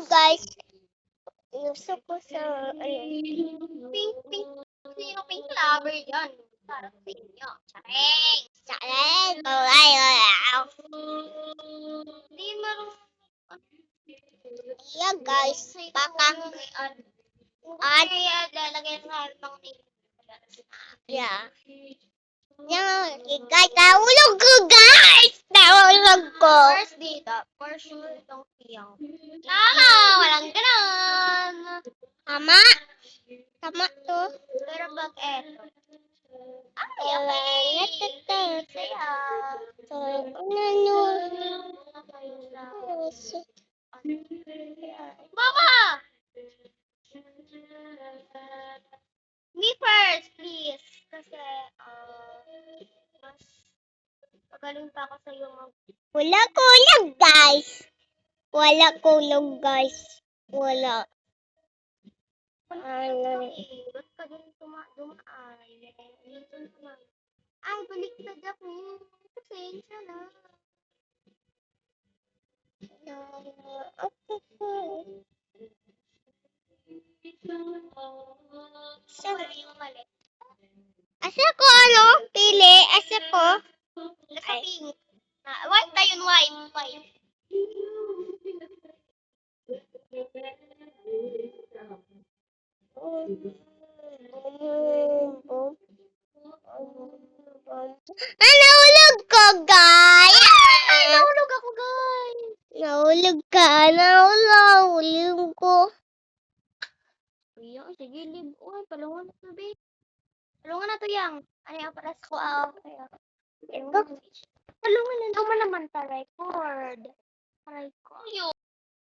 guys. Gusto ko sa Pink. Sino pink lover yan? Parang sa inyo. Charing. Charing. Hindi marunong. Yeah guys. Baka. Lalagay sa harap ng Yeah. Yeah. Guys, nahulog ko guys. Nahulog ko. First dito. For sure itong tiyaw. Walang ganon. Tama. Tama to. Pero pag eto. Ay, okay. Saya. Mama! Me first, please. Kasi, mas magaling pa ako sa iyo mag... Wala kulog guys. Wala kulog guys. Wala. Ba't ka din dumaan? Dito naman. Ay, baliktad ako. Pasensya na. Asa ko ano? Pili. Asa ko? Nasa pink. White na yun, white. Nahulog ko guys. Ay, nahulog ako, guys. Nahulog ka. Nahulog ko. Kuya, sige, live. Uy, palungan na to, babe. Palungan na to, yang. Ano yung paras ko, Palungan na naman ta, record. Aray ko.